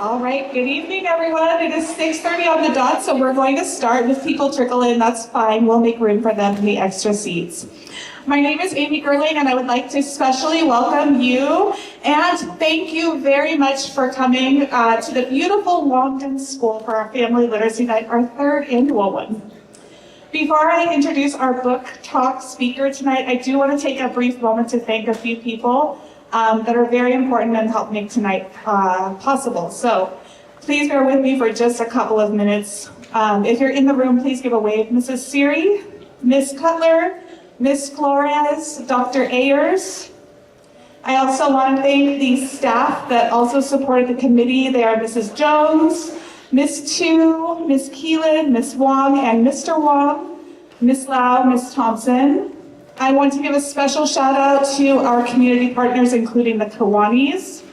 All right, good evening, everyone. It is 6:30 on the dot, so we're going to start. If people trickle in, that's fine. We'll make room for them in the extra seats. My name is Amy Gerling, and I would like to especially welcome you and thank you very much for coming to the beautiful Longden School for our Family Literacy Night, our third annual one. Before I introduce our book talk speaker tonight, I do want to take a brief moment to thank a few people that are very important and help make tonight possible. So please bear with me for just a couple of minutes. If you're in the room, please give a wave. Mrs. Siri, Miss Cutler, Miss Flores, Dr. Ayers. I also want to thank the staff that also supported the committee. They are Mrs. Jones, Miss Tu, Miss Keelan, Miss Wong, and Mr. Wong, Miss Lau, Miss Thompson. I want to give a special shout out to our community partners, including the Kiwanis,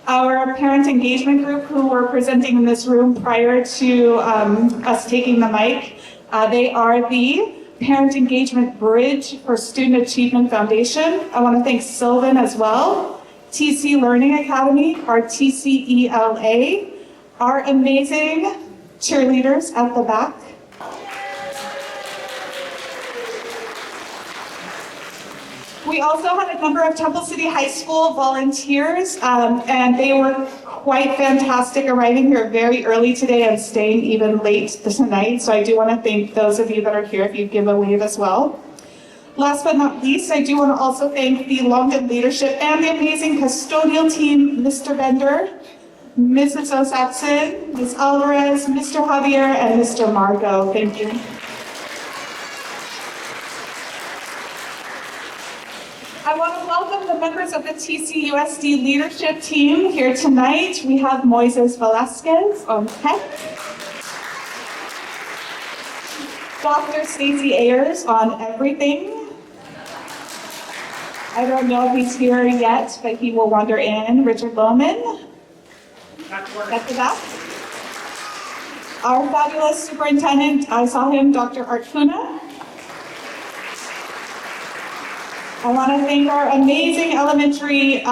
our parent engagement group who were presenting in this room prior to us taking the mic. They are the Parent Engagement Bridge for Student Achievement Foundation. I want to thank Sylvan as well, TC Learning Academy, our TCELA, our amazing cheerleaders at the back. We also had a number of Temple City High School volunteers, and they were quite fantastic, arriving here very early today and staying even late tonight. So I do want to thank those of you that are here if you give a wave as well. Last but not least, I do want to also thank the Longden leadership and the amazing custodial team, Mr. Bender, Mrs. O'Saxon, Ms. Alvarez, Mr. Javier, and Mr. Margot. Thank you. I want to welcome the members of the TCUSD leadership team here tonight. We have Moises Velasquez on tech, Dr. Stacey Ayers on everything. I don't know if he's here yet, but he will wander in. Richard Lohman. At the back. Our fabulous superintendent, I saw him, Dr. Art Kuna. I want to thank our amazing elementary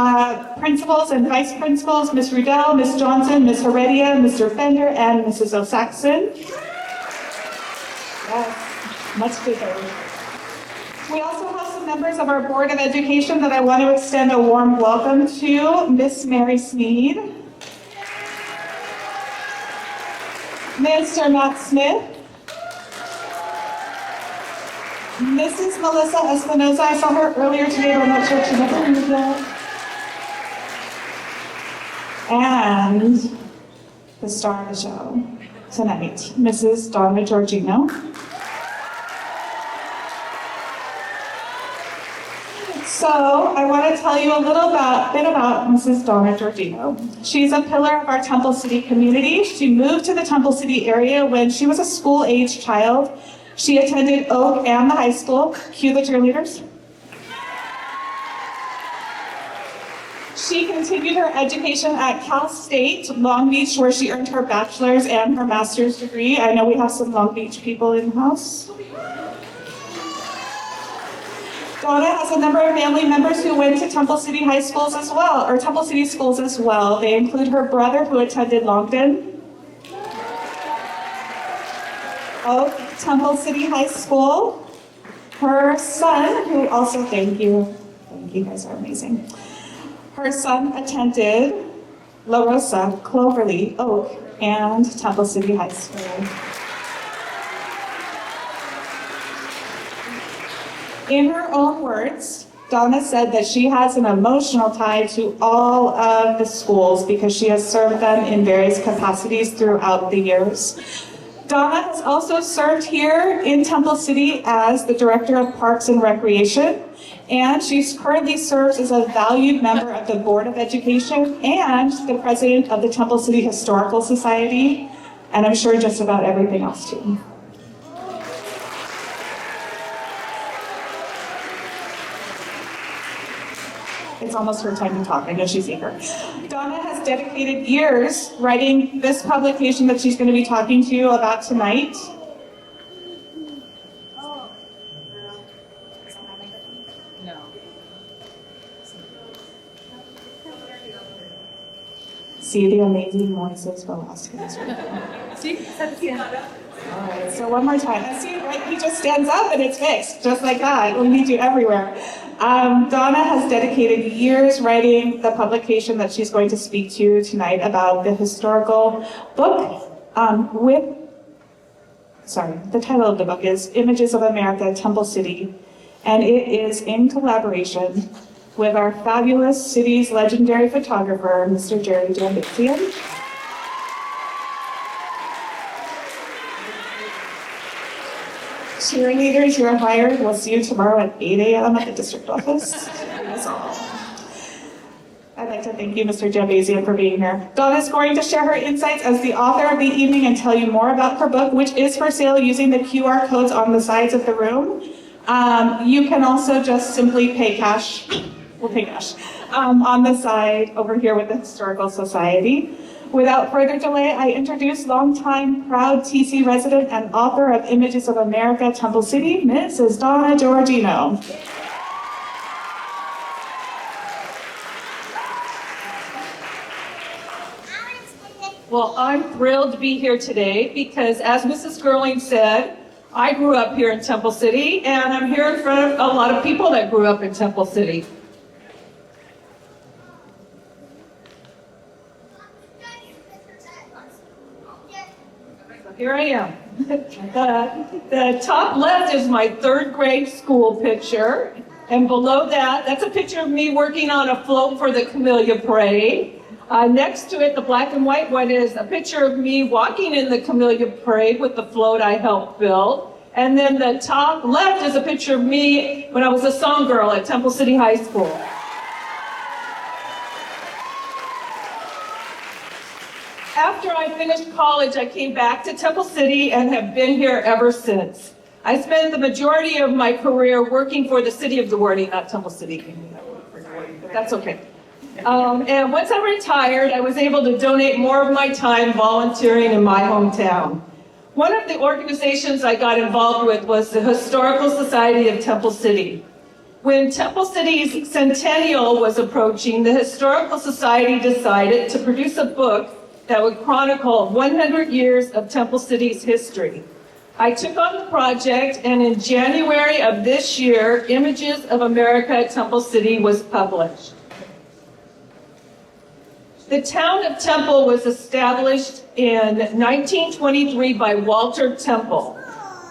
principals and vice principals, Ms. Rudell, Ms. Johnson, Ms. Heredia, Mr. Fender, and Mrs. O'Saxon. Yes, much deserved. We also have some members of our Board of Education that I want to extend a warm welcome to. Miss Mary Sneed, Mr. Matt Smith, Mrs. Melissa Espinoza. I saw her earlier today, but I'm not sure if she's up here yet. And the star of the show tonight, Mrs. Donna Georgino. So I want to tell you a bit about Mrs. Donna Georgino. She's a pillar of our Temple City community. She moved to the Temple City area when she was a school-age child. She attended Oak and the high school. Cue the cheerleaders. She continued her education at Cal State Long Beach, where she earned her bachelor's and her master's degree. I know we have some Long Beach people in the house. Donna has a number of family members who went to Temple City High Schools as well, or Temple City Schools as well. They include her brother who attended Longden, Oak, Temple City High School, her son, who also, thank you guys are amazing. Her son attended La Rosa, Cloverly, Oak, and Temple City High School. In her own words, Donna said that she has an emotional tie to all of the schools because she has served them in various capacities throughout the years. Donna has also served here in Temple City as the Director of Parks and Recreation, and she currently serves as a valued member of the Board of Education and the President of the Temple City Historical Society, and I'm sure just about everything else too. It's almost her time to talk. I know she's eager. Donna has dedicated years writing this publication that she's going to be talking to you about tonight. See the amazing Moises Velasquez. See? All right, so one more time. I see, right? He just stands up and it's fixed, just like that. We need you everywhere. Donna has dedicated years writing the publication that she's going to speak to tonight about the historical book the title of the book is Images of America, Temple City, and it is in collaboration with our fabulous city's legendary photographer, Mr. Jerry Jambazian. Cheerleaders, you're hired. We'll see you tomorrow at 8 a.m. at the district office. That's all. I'd like to thank you, Mr. Jambazian, for being here. Donna is going to share her insights as the author of the evening and tell you more about her book, which is for sale using the QR codes on the sides of the room. You can also just simply pay cash. We'll pay cash. On the side over here with the Historical Society. Without further delay, I introduce longtime proud TC resident and author of Images of America, Temple City, Mrs. Donna Georgino. Well, I'm thrilled to be here today because, as Mrs. Gerling said, I grew up here in Temple City, and I'm here in front of a lot of people that grew up in Temple City. So here I am. The top left is my third grade school picture, and below that, that's a picture of me working on a float for the Camellia Parade. Next to it, the black and white one, is a picture of me walking in the Camellia Parade with the float I helped build. And then the top left is a picture of me when I was a song girl at Temple City High School. After I finished college, I came back to Temple City and have been here ever since. I spent the majority of my career working for the city of DeWarty, not Temple City. But that's okay. And once I retired, I was able to donate more of my time volunteering in my hometown. One of the organizations I got involved with was the Historical Society of Temple City. When Temple City's centennial was approaching, the Historical Society decided to produce a book that would chronicle 100 years of Temple City's history. I took on the project, and in January of this year, Images of America, Temple City was published. The town of Temple was established in 1923 by Walter Temple.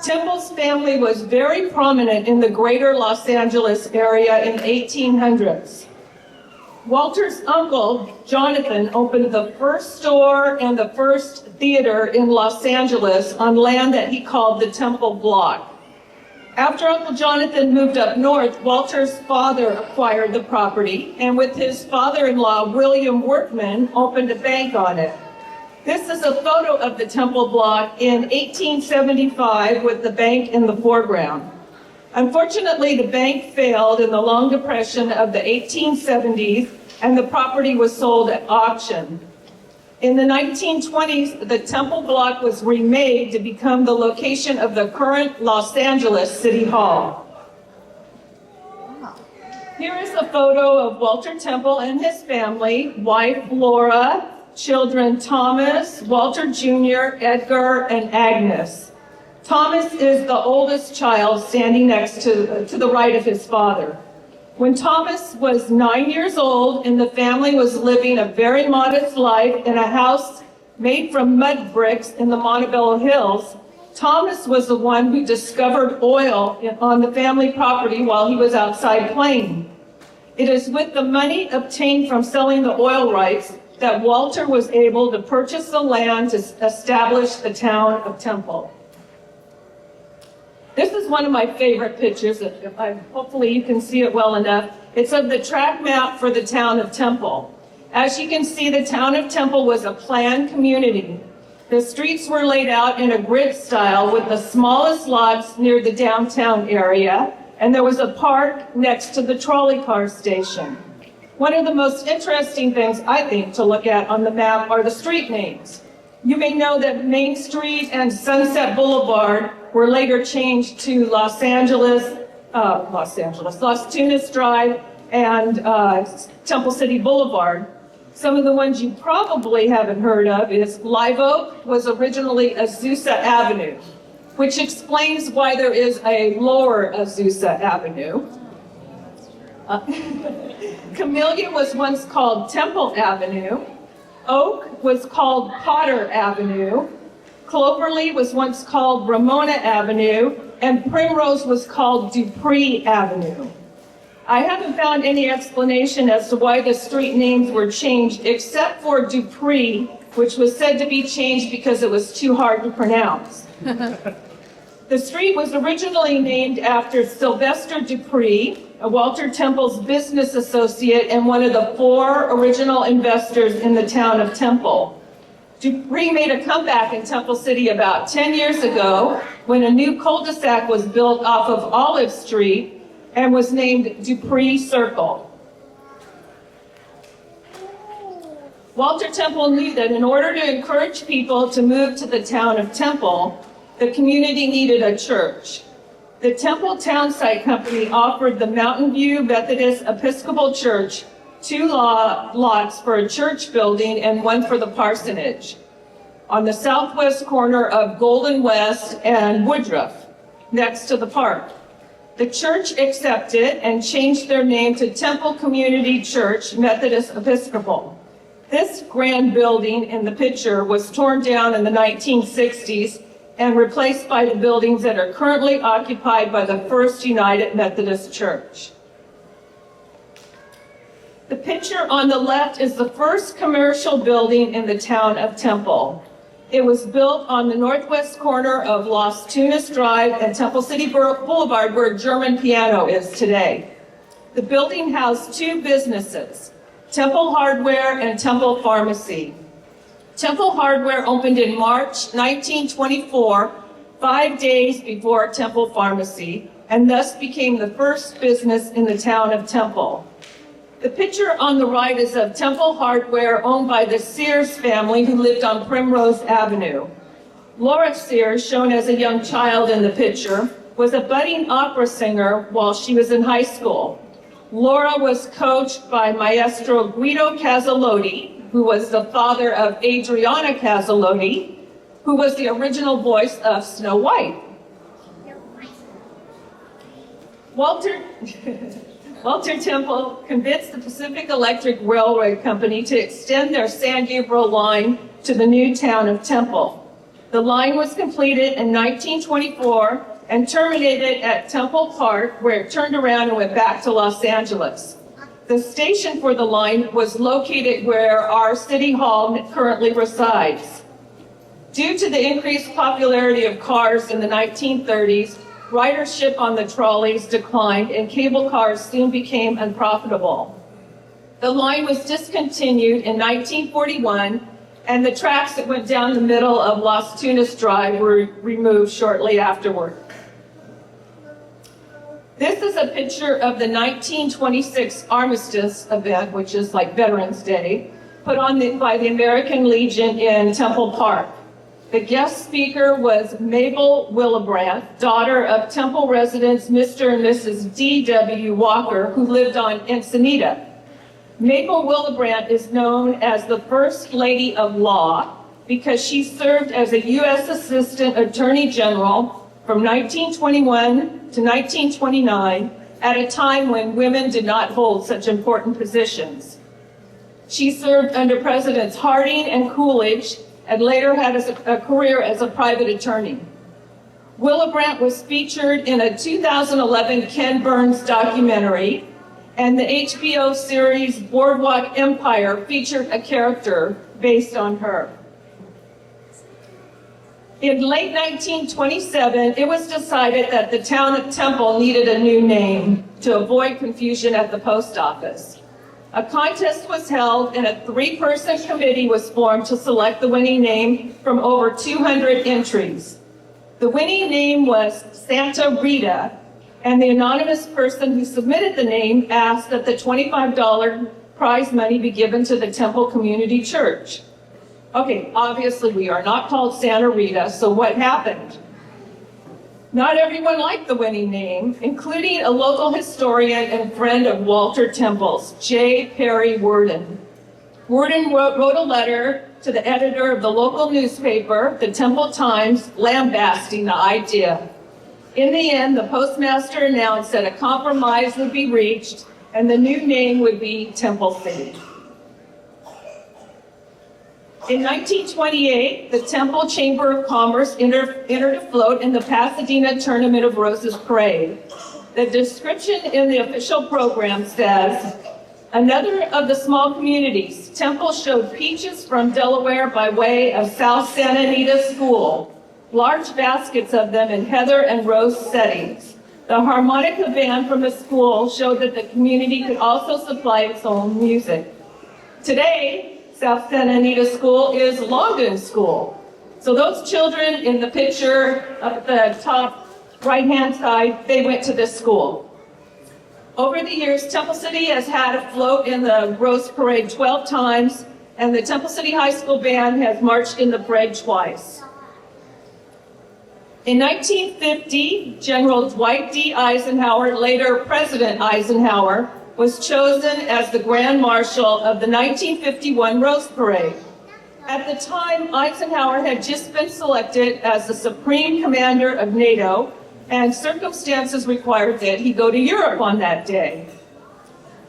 Temple's family was very prominent in the greater Los Angeles area in 1800s. Walter's uncle, Jonathan, opened the first store and the first theater in Los Angeles on land that he called the Temple Block. After Uncle Jonathan moved up north, Walter's father acquired the property, and with his father-in-law, William Workman, opened a bank on it. This is a photo of the Temple Block in 1875 with the bank in the foreground. Unfortunately, the bank failed in the Long Depression of the 1870s, and the property was sold at auction. In the 1920s, the Temple Block was remade to become the location of the current Los Angeles City Hall. Here is a photo of Walter Temple and his family, wife Laura, children Thomas, Walter Jr., Edgar, and Agnes. Thomas is the oldest child, standing next to the right of his father. When Thomas was 9 years old and the family was living a very modest life in a house made from mud bricks in the Montebello Hills, Thomas was the one who discovered oil on the family property while he was outside playing. It is with the money obtained from selling the oil rights that Walter was able to purchase the land to establish the town of Temple. This is one of my favorite pictures. Hopefully you can see it well enough. It's of the track map for the town of Temple. As you can see, the town of Temple was a planned community. The streets were laid out in a grid style with the smallest lots near the downtown area, and there was a park next to the trolley car station. One of the most interesting things, I think, to look at on the map are the street names. You may know that Main Street and Sunset Boulevard were later changed to Los Tunas Drive and Temple City Boulevard. Some of the ones you probably haven't heard of is Live Oak was originally Azusa Avenue, which explains why there is a lower Azusa Avenue. Camellia was once called Temple Avenue. Oak was called Potter Avenue. Cloverleaf was once called Ramona Avenue, and Primrose was called Dupree Avenue. I haven't found any explanation as to why the street names were changed, except for Dupree, which was said to be changed because it was too hard to pronounce. The street was originally named after Sylvester Dupree, Walter Temple's business associate and one of the 4 original investors in the town of Temple. Dupree made a comeback in Temple City about 10 years ago when a new cul-de-sac was built off of Olive Street and was named Dupree Circle. Walter Temple knew that in order to encourage people to move to the town of Temple, the community needed a church. The Temple Townsite Company offered the Mountain View Methodist Episcopal Church 2 lots for a church building and 1 for the parsonage on the southwest corner of Golden West and Woodruff, next to the park. The church accepted and changed their name to Temple Community Church Methodist Episcopal. This grand building in the picture was torn down in the 1960s and replaced by the buildings that are currently occupied by the First United Methodist Church. The picture on the left is the first commercial building in the town of Temple. It was built on the northwest corner of Las Tunas Drive and Temple City Boulevard, where German Piano is today. The building housed 2 businesses, Temple Hardware and Temple Pharmacy. Temple Hardware opened in March 1924, 5 days before Temple Pharmacy, and thus became the first business in the town of Temple. The picture on the right is of Temple Hardware, owned by the Sears family who lived on Primrose Avenue. Laura Sears, shown as a young child in the picture, was a budding opera singer while she was in high school. Laura was coached by Maestro Guido Casaloti, who was the father of Adriana Casaloti, who was the original voice of Snow White. Walter Temple convinced the Pacific Electric Railway Company to extend their San Gabriel line to the new town of Temple. The line was completed in 1924 and terminated at Temple Park, where it turned around and went back to Los Angeles. The station for the line was located where our city hall currently resides. Due to the increased popularity of cars in the 1930s, ridership on the trolleys declined and cable cars soon became unprofitable. The line was discontinued in 1941, and the tracks that went down the middle of Las Tunas Drive were removed shortly afterward. This is a picture of the 1926 Armistice event, which is like Veterans Day, put on by the American Legion in Temple Park. The guest speaker was Mabel Willebrandt, daughter of Temple residents Mr. and Mrs. D.W. Walker, who lived on Encinita. Mabel Willebrandt is known as the First Lady of Law because she served as a U.S. Assistant Attorney General from 1921 to 1929, at a time when women did not hold such important positions. She served under Presidents Harding and Coolidge, and later had a career as a private attorney. Willebrandt was featured in a 2011 Ken Burns documentary, and the HBO series Boardwalk Empire featured a character based on her. In late 1927, it was decided that the town of Temple needed a new name to avoid confusion at the post office. A contest was held and a 3-person committee was formed to select the winning name from over 200 entries. The winning name was Santa Rita, and the anonymous person who submitted the name asked that the $25 prize money be given to the Temple Community Church. Okay, obviously we are not called Santa Rita, so what happened? Not everyone liked the winning name, including a local historian and friend of Walter Temple's, J. Perry Worden. Worden wrote a letter to the editor of the local newspaper, the Temple Times, lambasting the idea. In the end, the postmaster announced that a compromise would be reached and the new name would be Temple City. In 1928, the Temple Chamber of Commerce entered afloat in the Pasadena Tournament of Roses Parade. The description in the official program says, another of the small communities, Temple showed peaches from Delaware by way of South Santa Anita School, large baskets of them in heather and rose settings. The harmonica band from the school showed that the community could also supply its own music. Today, South Santa Anita School is Longden School. So those children in the picture up at the top right-hand side, they went to this school. Over the years, Temple City has had a float in the Rose Parade 12 times, and the Temple City High School Band has marched in the parade twice. In 1950, General Dwight D. Eisenhower, later President Eisenhower, was chosen as the Grand Marshal of the 1951 Rose Parade. At the time, Eisenhower had just been selected as the Supreme Commander of NATO, and circumstances required that he go to Europe on that day.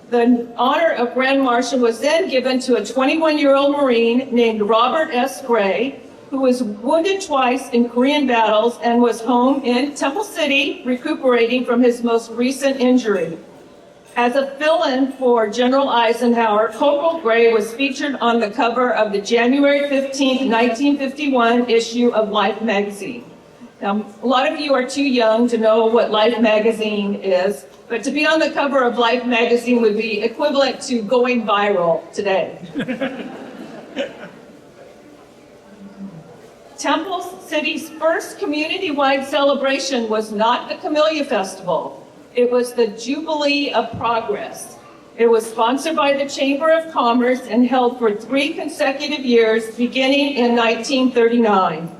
The honor of Grand Marshal was then given to a 21-year-old Marine named Robert S. Gray, who was wounded twice in Korean battles and was home in Temple City recuperating from his most recent injury. As a fill-in for General Eisenhower, Corporal Gray was featured on the cover of the January 15, 1951 issue of Life magazine. Now, a lot of you are too young to know what Life magazine is, but to be on the cover of Life magazine would be equivalent to going viral today. Temple City's first community-wide celebration was not the Camellia Festival. It was the Jubilee of Progress. It was sponsored by the Chamber of Commerce and held for 3 consecutive years, beginning in 1939.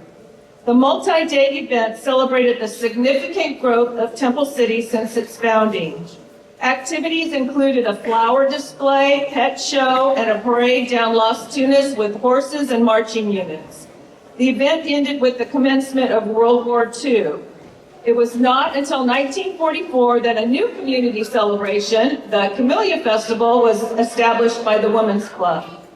The multi-day event celebrated the significant growth of Temple City since its founding. Activities included a flower display, pet show, and a parade down Las Tunas with horses and marching units. The event ended with the commencement of World War II. It was not until 1944 that a new community celebration, the Camellia Festival, was established by the Women's Club.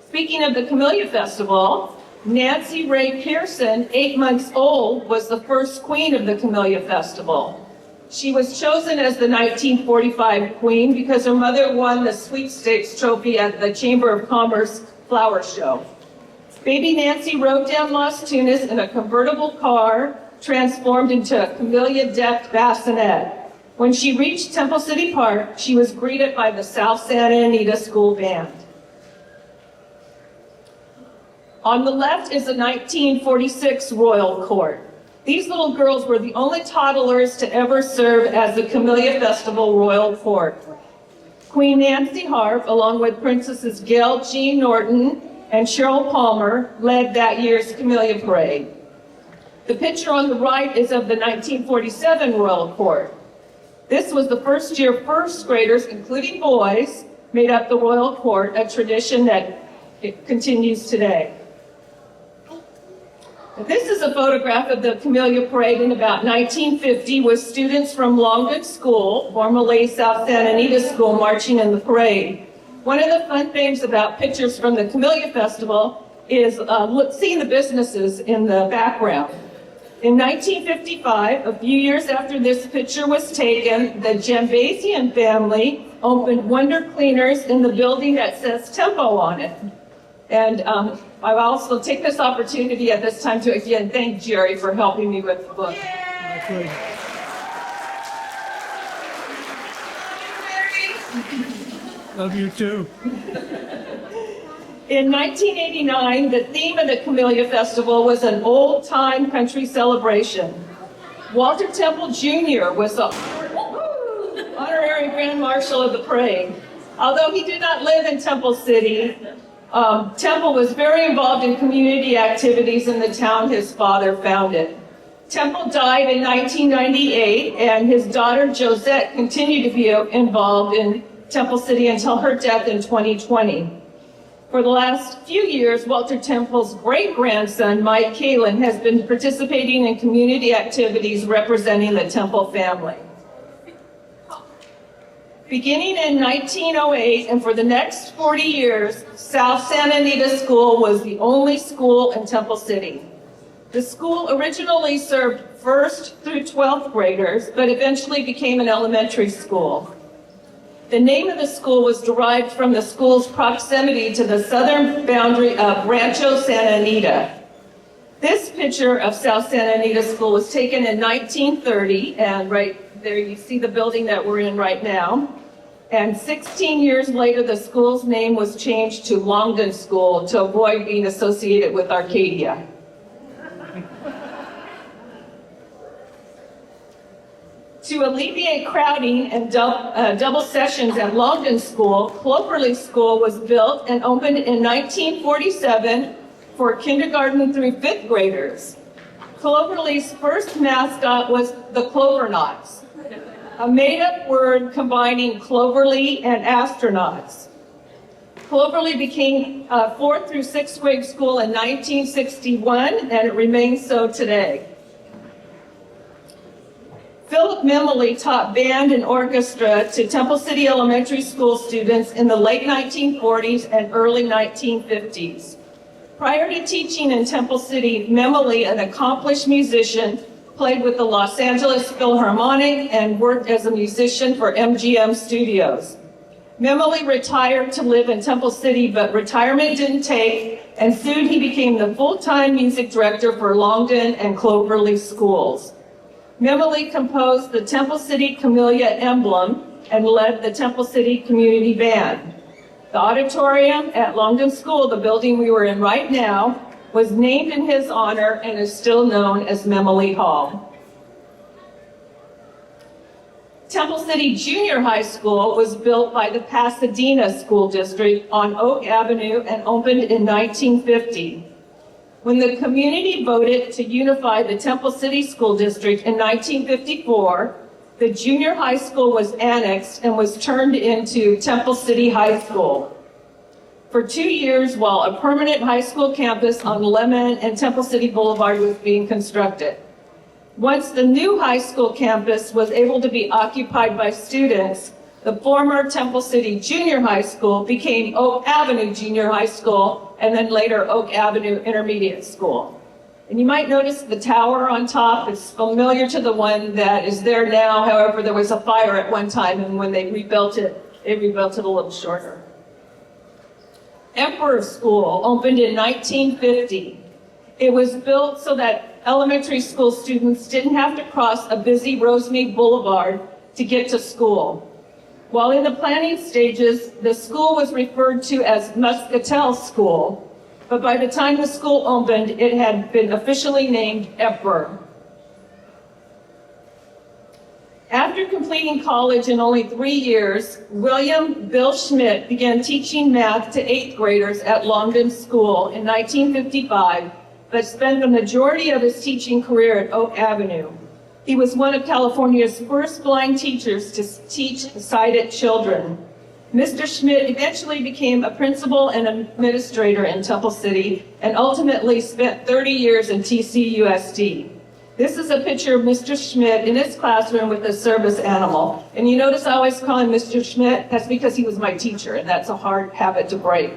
Speaking of the Camellia Festival, Nancy Ray Pearson, 8 months old, was the first queen of the Camellia Festival. She was chosen as the 1945 queen because her mother won the sweepstakes trophy at the Chamber of Commerce flower show. Baby Nancy rode down Las Tunas in a convertible car transformed into a camellia-decked bassinet. When she reached Temple City Park, she was greeted by the South Santa Anita School Band. On the left is the 1946 Royal Court. These little girls were the only toddlers to ever serve as the Camellia Festival Royal Court. Queen Nancy Harp, along with Princesses Gail Jean Norton and Cheryl Palmer, led that year's Camellia Parade. The picture on the right is of the 1947 Royal Court. This was the first year first graders, including boys, made up the Royal Court, a tradition that it continues today. This is a photograph of the Camellia Parade in about 1950 with students from Longden School, formerly South Santa Anita School, marching in the parade. One of the fun things about pictures from the Camellia Festival is seeing the businesses in the background. In 1955, a few years after this picture was taken, the Jambazian family opened Wonder Cleaners in the building that says Tempo on it. And I also take this opportunity at this time to again thank Jerry for helping me with the book. Love you too. In 1989, the theme of the Camellia Festival was an old-time country celebration. Walter Temple Jr. was the honorary Grand Marshal of the parade. Although he did not live in Temple City, Temple was very involved in community activities in the town his father founded. Temple died in 1998, and his daughter Josette continued to be involved in Temple City until her death in 2020. For the last few years, Walter Temple's great-grandson, Mike Kalin, has been participating in community activities representing the Temple family. Beginning in 1908 and for the next 40 years, South Santa Anita School was the only school in Temple City. The school originally served 1st through 12th graders, but eventually became an elementary school. The name of the school was derived from the school's proximity to the southern boundary of Rancho Santa Anita. This picture of South Santa Anita School was taken in 1930, and right there you see the building that we're in right now. And 16 years later, the school's name was changed to Longden School to avoid being associated with Arcadia. To alleviate crowding and double sessions at Longden School, Cloverleaf School was built and opened in 1947 for kindergarten through 5th graders. Cloverleaf's first mascot was the Clovernauts, a made-up word combining Cloverleaf and astronauts. Cloverleaf became a 4th through 6th grade school in 1961, and it remains so today. Philip Memley taught band and orchestra to Temple City Elementary School students in the late 1940s and early 1950s. Prior to teaching in Temple City, Memley, an accomplished musician, played with the Los Angeles Philharmonic and worked as a musician for MGM Studios. Memley retired to live in Temple City, but retirement didn't take, and soon he became the full-time music director for Longden and Cloverleaf schools. Memley composed the Temple City Camellia emblem and led the Temple City Community Band. The auditorium at Longden School, the building we were in right now, was named in his honor and is still known as Memley Hall. Temple City Junior High School was built by the Pasadena School District on Oak Avenue and opened in 1950. When the community voted to unify the Temple City School District in 1954, the junior high school was annexed and was turned into Temple City High School. For 2 years, while a permanent high school campus on Lemon and Temple City Boulevard was being constructed. Once the new high school campus was able to be occupied by students, the former Temple City Junior High School became Oak Avenue Junior High School, and then later Oak Avenue Intermediate School. And you might notice the tower on top is familiar to the one that is there now. However, there was a fire at one time, and when they rebuilt it a little shorter. Emperor School opened in 1950. It was built so that elementary school students didn't have to cross a busy Rosemead Boulevard to get to school. While in the planning stages, the school was referred to as Muscatel School, but by the time the school opened, it had been officially named Emperor. After completing college in only 3 years, William Bill Schmidt began teaching math to 8th graders at Longden School in 1955, but spent the majority of his teaching career at Oak Avenue. He was one of California's first blind teachers to teach sighted children. Mr. Schmidt eventually became a principal and administrator in Temple City and ultimately spent 30 years in TCUSD. This is a picture of Mr. Schmidt in his classroom with a service animal. And you notice I always call him Mr. Schmidt? That's because he was my teacher, and that's a hard habit to break.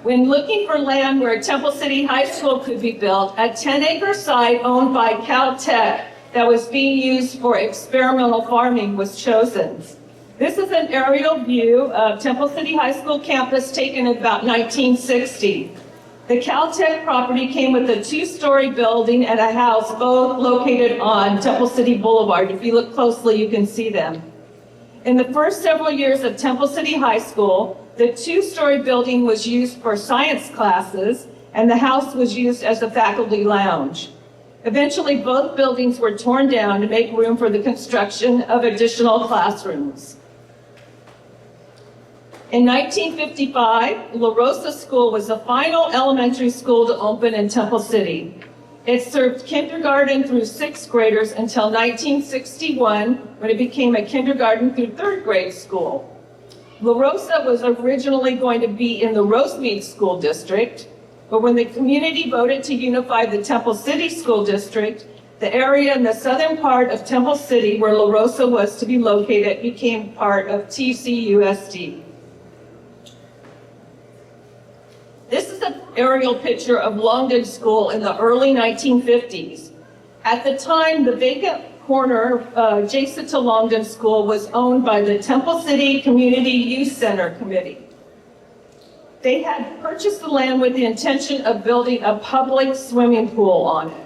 When looking for land where Temple City High School could be built, a 10-acre site owned by Caltech that was being used for experimental farming was chosen. This is an aerial view of Temple City High School campus taken in about 1960. The Caltech property came with a 2-story building and a house, both located on Temple City Boulevard. If you look closely, you can see them. In the first several years of Temple City High School, the 2-story building was used for science classes, and the house was used as a faculty lounge. Eventually, both buildings were torn down to make room for the construction of additional classrooms. In 1955, La Rosa School was the final elementary school to open in Temple City. It served kindergarten through sixth graders until 1961, when it became a kindergarten through third grade school. La Rosa was originally going to be in the Rosemead School District, but when the community voted to unify the Temple City School District, the area in the southern part of Temple City where La Rosa was to be located became part of TCUSD. This is an aerial picture of Longden School in the early 1950s. At the time, the vacant corner adjacent to Longden School was owned by the Temple City Community Youth Center Committee. They had purchased the land with the intention of building a public swimming pool on it.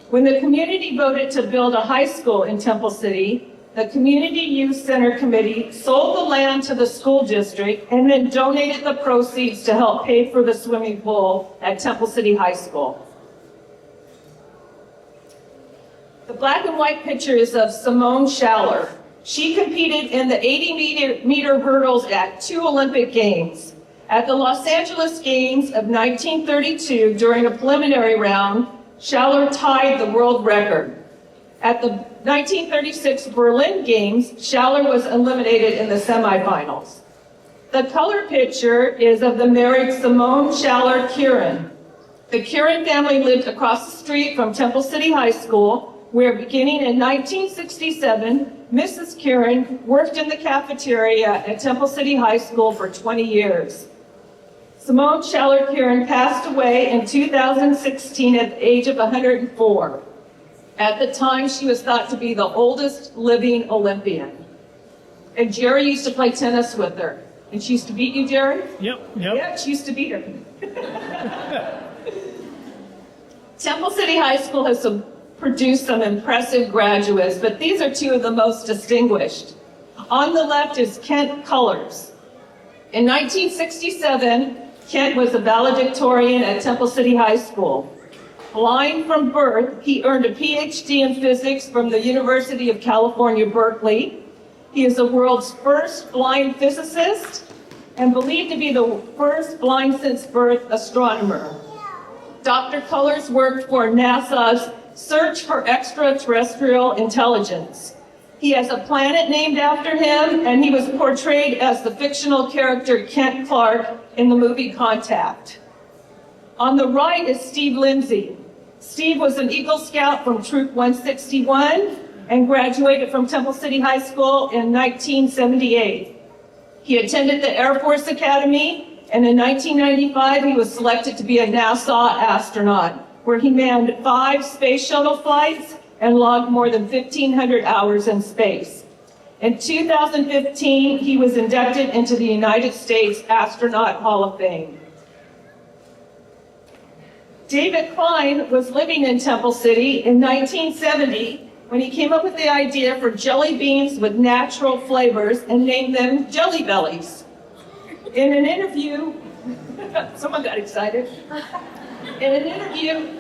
When the community voted to build a high school in Temple City, the Community Youth Center Committee sold the land to the school district and then donated the proceeds to help pay for the swimming pool at Temple City High School. The black and white picture is of Simone Schaller. She competed in the 80-meter hurdles at 2 Olympic Games. At the Los Angeles Games of 1932, during a preliminary round, Schaller tied the world record. At the 1936 Berlin Games, Schaller was eliminated in the semifinals. The color picture is of the married Simone Schaller Kieran. The Kieran family lived across the street from Temple City High School, where beginning in 1967, Mrs. Kieran worked in the cafeteria at Temple City High School for 20 years. Simone Schaller Kieran passed away in 2016 at the age of 104. At the time, she was thought to be the oldest living Olympian. And Jerry used to play tennis with her. And she used to beat you, Jerry? Yep. Yeah, she used to beat her. Temple City High School has produced some impressive graduates, but these are two of the most distinguished. On the left is Kent Cullors. In 1967, Kent was a valedictorian at Temple City High School. Blind from birth, he earned a PhD in physics from the University of California, Berkeley. He is the world's first blind physicist and believed to be the first blind since birth astronomer. Dr. Cullors worked for NASA's Search for Extraterrestrial Intelligence. He has a planet named after him, and he was portrayed as the fictional character Kent Clark in the movie Contact. On the right is Steve Lindsay. Steve was an Eagle Scout from Troop 161 and graduated from Temple City High School in 1978. He attended the Air Force Academy, and in 1995 he was selected to be a NASA astronaut, where he manned 5 space shuttle flights and logged more than 1,500 hours in space. In 2015, he was inducted into the United States Astronaut Hall of Fame. David Klein was living in Temple City in 1970 when he came up with the idea for jelly beans with natural flavors and named them Jelly Bellies. In an interview, someone got excited. In an interview,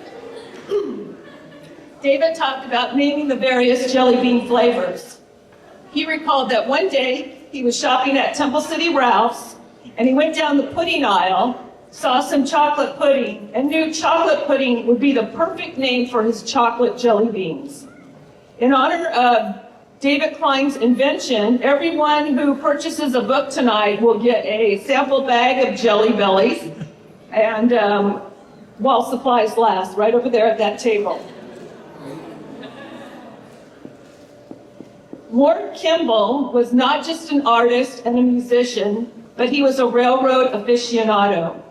David talked about naming the various jelly bean flavors. He recalled that one day he was shopping at Temple City Ralph's and he went down the pudding aisle, saw some chocolate pudding, and knew chocolate pudding would be the perfect name for his chocolate jelly beans. In honor of David Klein's invention, everyone who purchases a book tonight will get a sample bag of Jelly Bellies, and while supplies last, right over there at that table. Ward Kimball was not just an artist and a musician, but he was a railroad aficionado.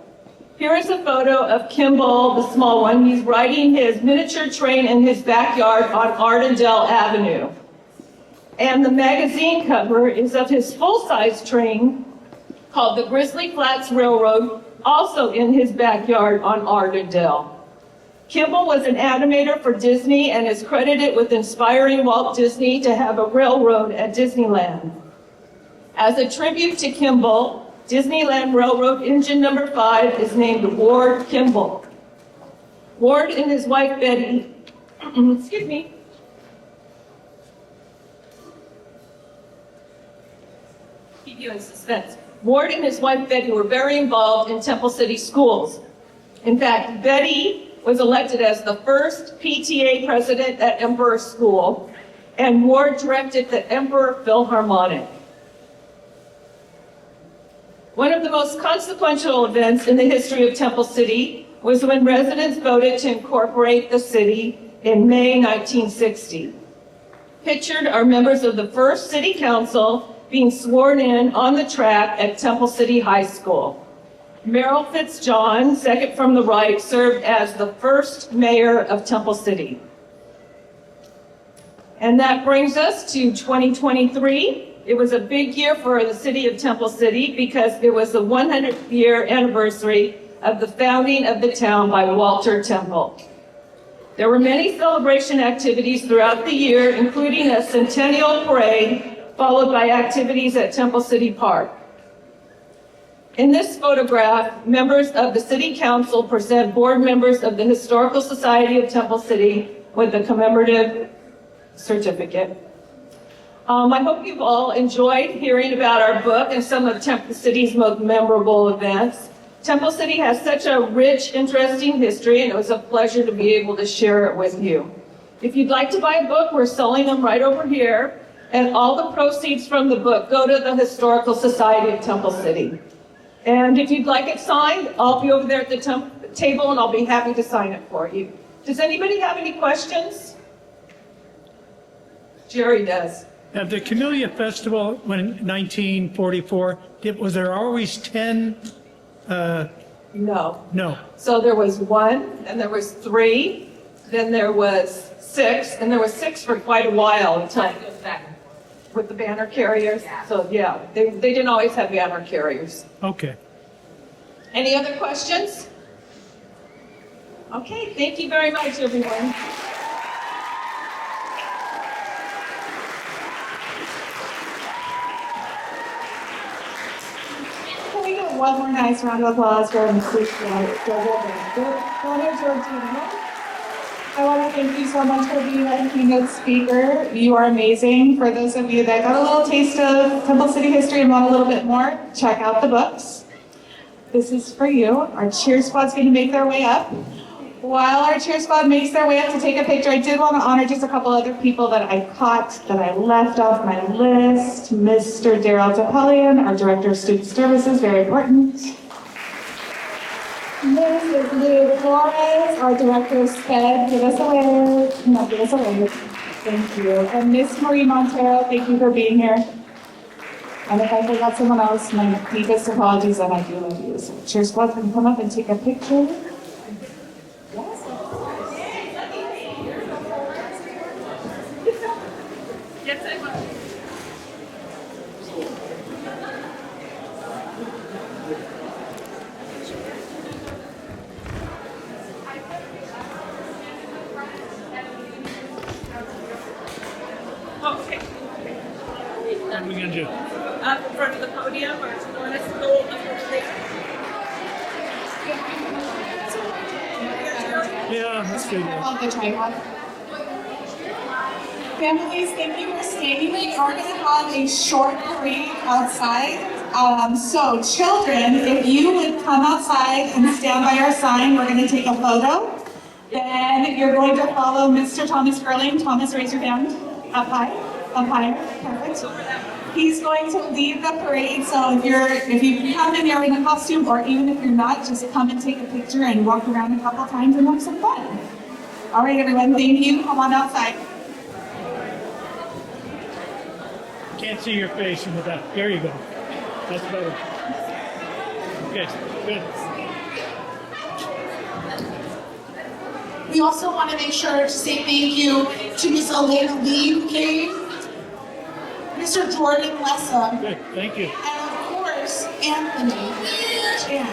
Here is a photo of Kimball, the small one. He's riding his miniature train in his backyard on Ardendale Avenue. And the magazine cover is of his full-size train called the Grizzly Flats Railroad, also in his backyard on Ardendale. Kimball was an animator for Disney and is credited with inspiring Walt Disney to have a railroad at Disneyland. As a tribute to Kimball, Disneyland Railroad engine number 5 is named Ward Kimball. Ward and his wife Betty, excuse me, keep you in suspense. Ward and his wife Betty were very involved in Temple City schools. In fact, Betty was elected as the first PTA president at Emperor School, and Ward directed the Emperor Philharmonic. One of the most consequential events in the history of Temple City was when residents voted to incorporate the city in May 1960. Pictured are members of the first city council being sworn in on the track at Temple City High School. Merrill Fitzjohn, second from the right, served as the first mayor of Temple City. And that brings us to 2023. It was a big year for the city of Temple City because it was the 100th year anniversary of the founding of the town by Walter Temple. There were many celebration activities throughout the year, including a centennial parade, followed by activities at Temple City Park. In this photograph, members of the City Council present board members of the Historical Society of Temple City with a commemorative certificate. I hope you've all enjoyed hearing about our book and some of Temple City's most memorable events. Temple City has such a rich, interesting history, and it was a pleasure to be able to share it with you. If you'd like to buy a book, we're selling them right over here, and all the proceeds from the book go to the Historical Society of Temple City. And if you'd like it signed, I'll be over there at the table, and I'll be happy to sign it for you. Does anybody have any questions? Jerry does. At the Camellia Festival in 1944, was there always 10? No. No. So there was 1, then there was 3, then there was 6, and there was 6 for quite a while until with the banner carriers. So yeah, they didn't always have banner carriers. Okay. Any other questions? Okay, thank you very much, everyone. Can we get one more nice round of applause for Donna Georgino? I want to thank you so much for being a keynote speaker. You are amazing. For those of you that got a little taste of Temple City history and want a little bit more, check out the books. This is for you. Our cheer squad's going to make their way up. While our cheer squad makes their way up to take a picture, I did want to honor just a couple other people that I caught, that I left off my list. Mr. Daryl DePellion, our Director of Student Services, very important. Mrs. Lou Flores, our Director of SPED, give us a wave. No, give us a wave. Thank you. And Miss Marie Montero, thank you for being here. And if I forgot someone else, my deepest apologies, and I do love you. So cheer squad can come up and take a picture. Yes. Okay. What are we going to do? Up in front of the podium, or do you want us to go up there? Yeah, that's good. On the tripod. Families, thank you for staying. We are going to have a short parade outside. So children, if you would come outside and stand by our sign, we're going to take a photo. Then you're going to follow Mr. Thomas Gerling. Thomas, raise your hand. Up high. Up higher. Perfect. He's going to lead the parade, so if you come in there in a costume, or even if you're not, just come and take a picture and walk around a couple times and have some fun. All right, everyone, thank you. Come on outside. Can't see your face in the back. There you go. That's better. Okay, good. We also want to make sure to say thank you to Miss Elena Lee who came, Mr. Jordan Lessa, Good, thank you. and of course, Anthony Chan.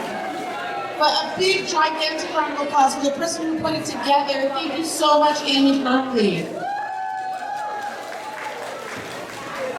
But a big, gigantic round of applause for the person who put it together. Thank you so much, Amy Berkeley.